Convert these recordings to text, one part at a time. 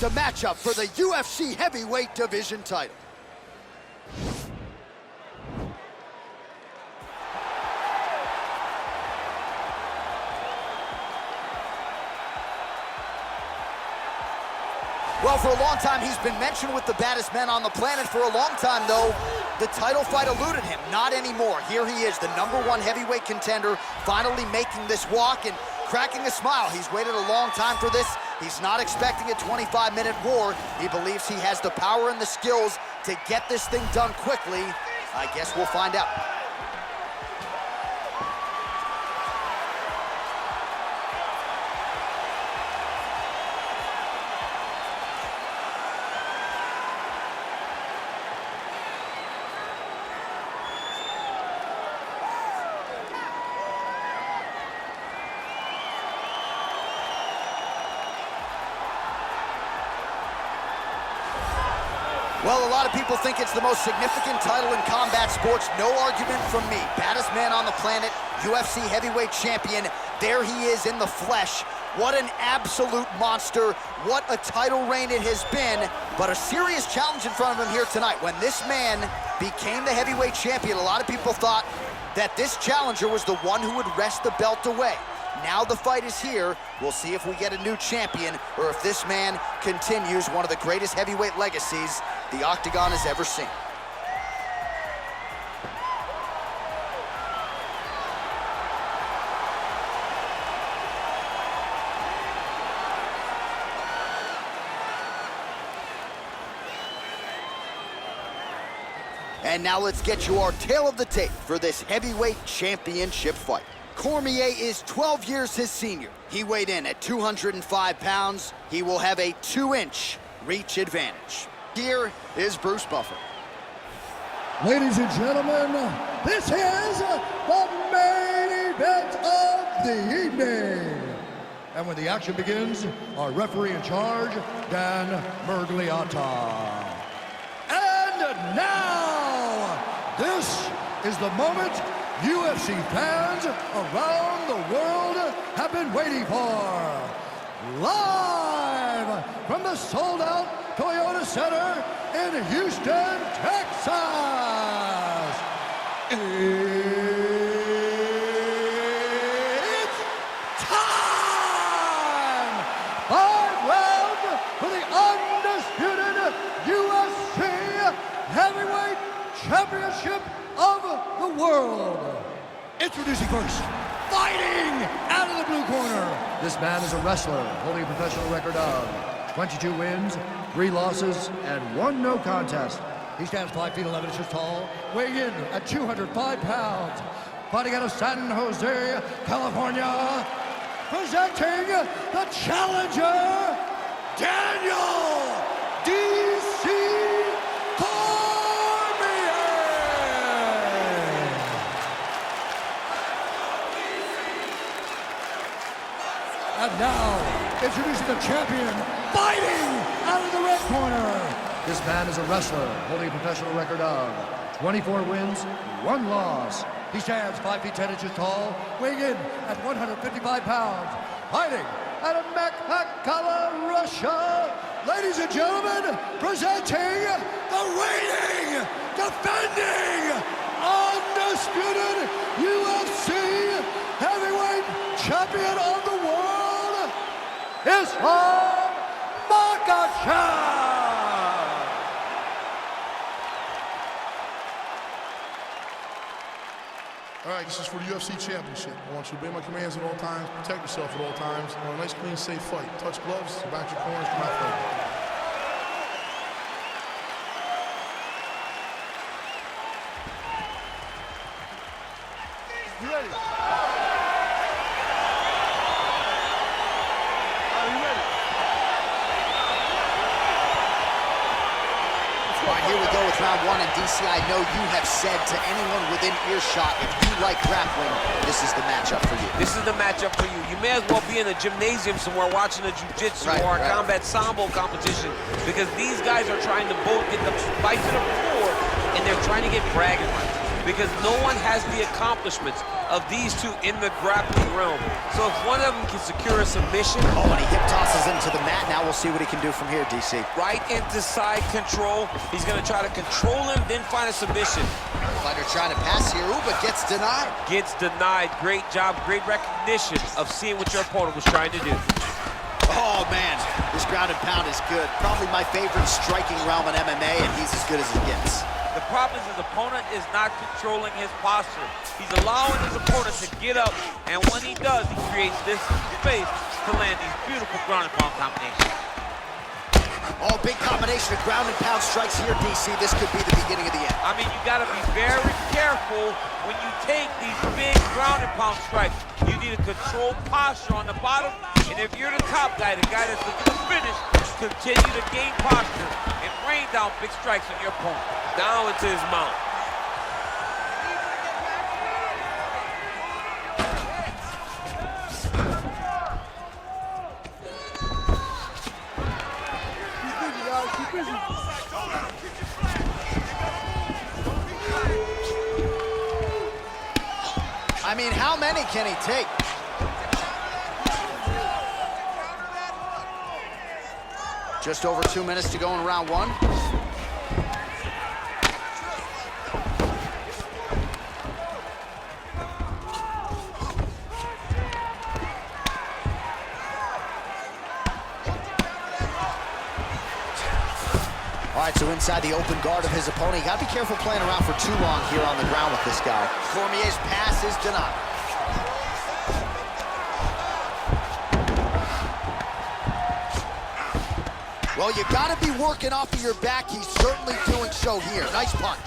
the matchup for the UFC heavyweight division title. Well, for a long time, he's been mentioned with the baddest men on the planet. For a long time, though, the title fight eluded him. Not anymore. Here he is, the #1 heavyweight contender, finally making this walk and cracking a smile. He's waited a long time for this. He's not expecting a 25-minute war. He believes he has the power and the skills to get this thing done quickly. I guess we'll find out. Well, a lot of people think it's the most significant title in combat sports. No argument from me. Baddest man on the planet, UFC heavyweight champion. There he is in the flesh. What an absolute monster. What a title reign it has been. But a serious challenge in front of him here tonight. When this man became the heavyweight champion, a lot of people thought that this challenger was the one who would wrest the belt away. Now the fight is here. We'll see if we get a new champion or if this man continues one of the greatest heavyweight legacies the Octagon has ever seen. And now let's get you our tale of the tape for this heavyweight championship fight. Cormier is 12 years his senior. He weighed in at 205 pounds. He will have a 2-inch reach advantage. Here is Bruce Buffer. Ladies and gentlemen, this is the main event of the evening. And when the action begins, our referee in charge, Dan Mergliata. And now, this is the moment UFC fans around the world have been waiting for. Live from the sold-out Toyota Center in Houston, Texas. It's time! 5 rounds for the undisputed UFC Heavyweight Championship of the world. Introducing first, fighting out of the blue corner. This man is a wrestler holding a professional record of 22 wins, 3 losses, and 1 no contest. He stands 5 feet 11 inches tall, weighing in at 205 pounds. Fighting out of San Jose, California, presenting the challenger, Daniel D.C. Cormier. And now, introducing the champion, fighting out of the red corner. This man is a wrestler holding a professional record of 24 wins, 1 loss. He stands 5 feet 10 inches tall, weighing in at 155 pounds. Fighting out of Makhachev, Russia. Ladies and gentlemen, presenting the reigning, defending, undisputed UFC heavyweight champion of the world, Islam Makhachev. All right, this is for the UFC Championship. I want you to obey my commands at all times, protect yourself at all times. I want a nice, clean, safe fight. Touch gloves, back your corners, come out fighting. You ready? All right, here we go with round 1, and DC, I know you have said to anyone within earshot, if you like grappling, this is the matchup for you. This is the matchup for you. You may as well be in a gymnasium somewhere watching a jiu-jitsu or a combat sambo competition, because these guys are trying to both get the fight to the floor, and they're trying to get bragging rights. because no one has the accomplishments of these two in the grappling realm. So if one of them can secure a submission... Oh, and he hip tosses him to the mat. Now we'll see what he can do from here, DC. Right into side control. He's going to try to control him, then find a submission. Fighter trying to pass here, but gets denied. Gets denied. Great job, great recognition of seeing what your opponent was trying to do. Oh, man, this ground and pound is good. Probably my favorite striking realm in MMA, and he's as good as it gets. The problem is his opponent is not controlling his posture. He's allowing his opponent to get up, and when he does, he creates this space to land these beautiful ground and pound combinations. Oh, big combination of ground and pound strikes here, DC. This could be the beginning of the end. I mean, you got to be very careful when you take these big ground and pound strikes. You need a controlled posture on the bottom, and if you're the top guy, the guy that's looking to finish, continue to gain posture and rain down big strikes on your opponent. Down into his mount. I mean, how many can he take? Just over 2 minutes to go in round one. All right, so inside the open guard of his opponent. You gotta be careful playing around for too long here on the ground with this guy. Cormier's pass is denied. Well, you gotta be working off of your back. He's certainly doing so here. Nice punch.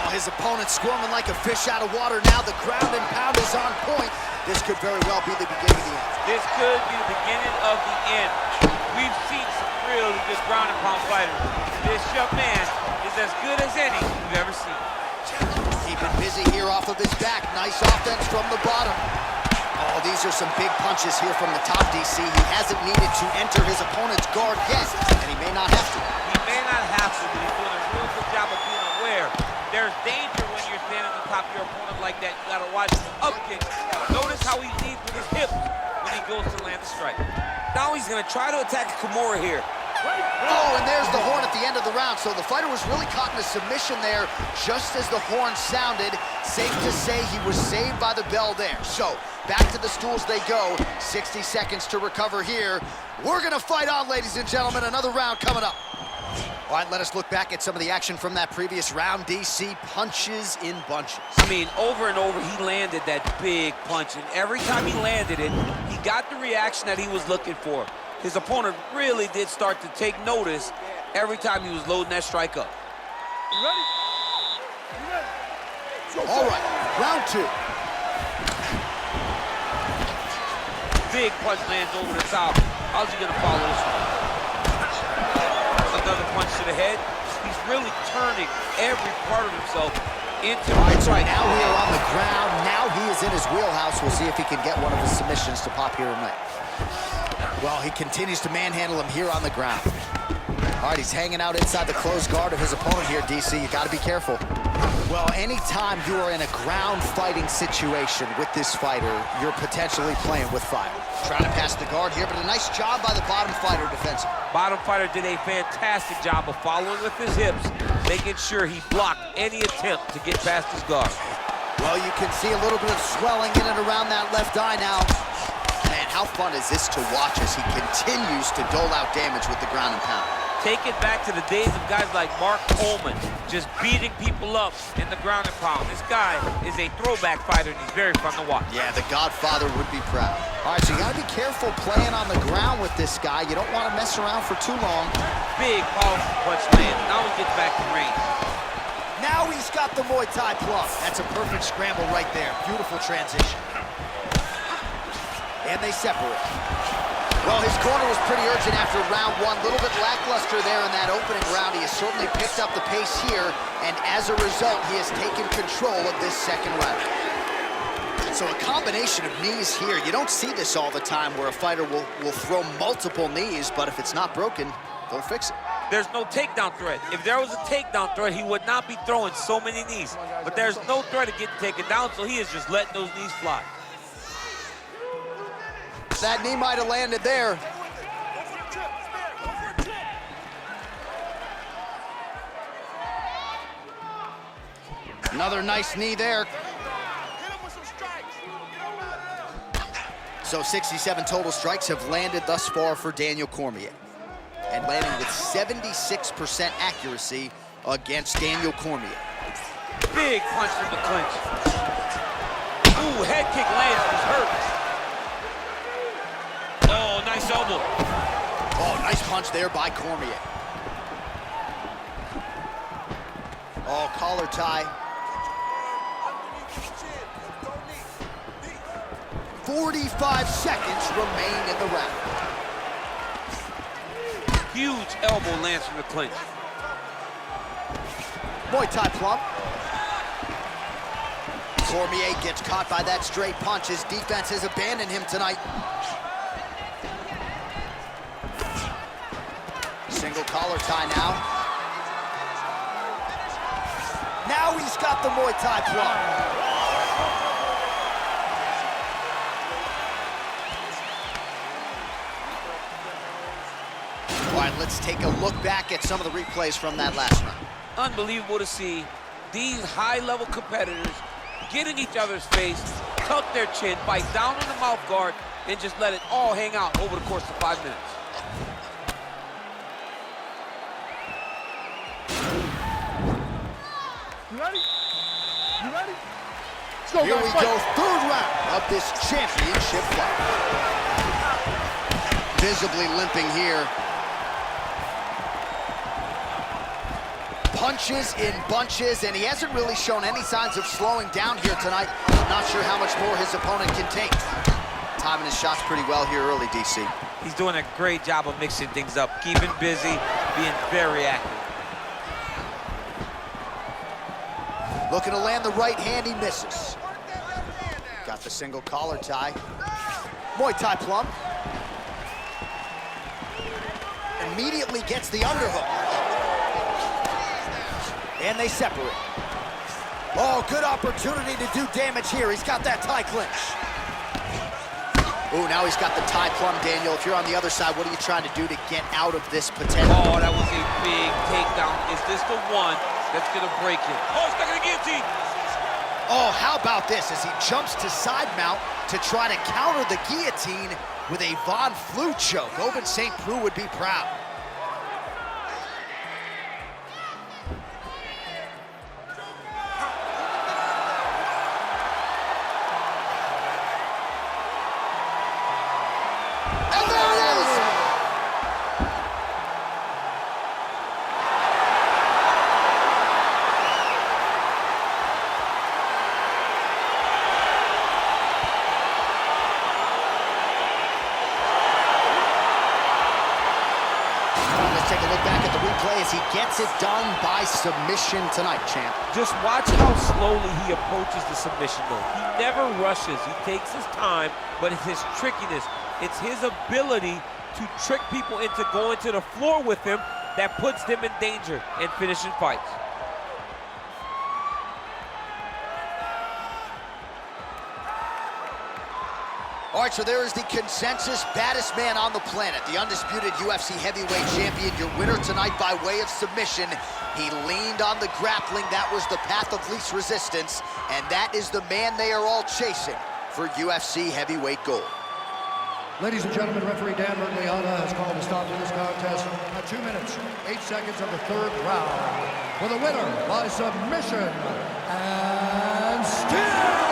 Oh, his opponent's squirming like a fish out of water now. The ground and pound is on point. This could very well be the beginning of the end. This could be the beginning of the end. We've seen some really good ground and pound fighters. This young man is as good as any we've ever seen. Keeping busy here off of his back. Nice offense from the bottom. Oh, these are some big punches here from the top, DC. He hasn't needed to enter his opponent's guard yet, and he may not have to. He may not have to, but he's doing a real good job of being aware. There's danger when you're standing on top of your opponent like that. You gotta watch his up kick. Notice how he leads with his hips when he goes to land the strike. Now he's gonna try to attack Cormier here. Oh, and there's the horn at the end of the round. So the fighter was really caught in a submission there just as the horn sounded. Safe to say he was saved by the bell there. So back to the stools they go. 60 seconds to recover here. We're gonna fight on, ladies and gentlemen. Another round coming up. All right, let us look back at some of the action from that previous round. DC punches in bunches. I mean, over and over, he landed that big punch, and every time he landed it, he got the reaction that he was looking for. His opponent really did start to take notice every time he was loading that strike up. You ready? You ready? All right, round two. Big punch lands over the top. How's he gonna follow this one? Another punch to the head. He's really turning every part of himself into All right, so strike. now we are on the ground. Now he is in his wheelhouse. We'll see if he can get one of his submissions to pop here tonight. Well, he continues to manhandle him here on the ground. All right, he's hanging out inside the closed guard of his opponent here, DC. You got to be careful. Well, anytime you are in a ground fighting situation with this fighter, you're potentially playing with fire. Trying to pass the guard here, but a nice job by the bottom fighter defensively. Bottom fighter did a fantastic job of following with his hips, making sure he blocked any attempt to get past his guard. Well, you can see a little bit of swelling in and around that left eye now. Man, how fun is this to watch as he continues to dole out damage with the ground and pound. Take it back to the days of guys like Mark Coleman, just beating people up in the ground and pound. This guy is a throwback fighter, and he's very fun to watch. Yeah, the Godfather would be proud. All right, so you gotta be careful playing on the ground with this guy. You don't want to mess around for too long. Big, powerful punch land. Now he gets back to range. Now he's got the Muay Thai plug. That's a perfect scramble right there. Beautiful transition. And they separate. Well, his corner was pretty urgent after round one. A little bit lackluster there in that opening round. He has certainly picked up the pace here, and as a result, he has taken control of this second round. So a combination of knees here. You don't see this all the time where a fighter will throw multiple knees, but if it's not broken, don't fix it. there's no takedown threat. If there was a takedown threat, he would not be throwing so many knees. But there's no threat of getting taken down, so he is just letting those knees fly. That knee might have landed there. Another nice knee there. So 67 total strikes have landed thus far for Daniel Cormier. And landing with 76% accuracy against Daniel Cormier. Big punch from the clinch. Ooh, head kick lands, this hurts. Oh, nice elbow. Oh, nice punch there by Cormier. Oh, collar tie. 45 seconds remain in the round. Huge elbow lands from the clinch. Muay Thai plump. Cormier gets caught by that straight punch. His defense has abandoned him tonight. Single collar tie now. Now he's got the Muay Thai plump. All right, let's take a look back at some of the replays from that last round. Unbelievable to see these high-level competitors get in each other's face, tuck their chin, bite down on the mouth guard, and just let it all hang out over the course of 5 minutes. You ready? You ready? Let's go, Here guys, we fight. go, third round of this championship fight. Visibly limping here. Punches in bunches, and he hasn't really shown any signs of slowing down here tonight. Not sure how much more his opponent can take. Timing his shots pretty well here early, DC. He's doing a great job of mixing things up, keeping busy, being very active. Looking to land the right hand, he misses. Got the single collar tie. Muay Thai plump. Immediately gets the underhook. And they separate. Oh, good opportunity to do damage here. He's got that tie clinch. Oh, now he's got the tie plumb, Daniel. If you're on the other side, what are you trying to do to get out of this potential? Oh, that was a big takedown. Is this the one that's gonna break him? Oh, stuck in the guillotine. Oh, how about this as he jumps to side mount to try to counter the guillotine with a Von Flue choke. Oben St. Preux would be proud. And there it is! Let's take a look back at the replay as he gets it done by submission tonight, champ. Just watch how slowly he approaches the submission, though. He never rushes. He takes his time, but it's his trickiness. It's his ability to trick people into going to the floor with him that puts them in danger and finishing fights. All right, so there is the consensus baddest man on the planet, the undisputed UFC heavyweight champion, your winner tonight by way of submission. He leaned on the grappling. That was the path of least resistance, and that is the man they are all chasing for UFC heavyweight gold. Ladies and gentlemen, referee Dan Mergliata has called a stop to this contest at 2 minutes, 8 seconds of the third round. For the winner by submission, and still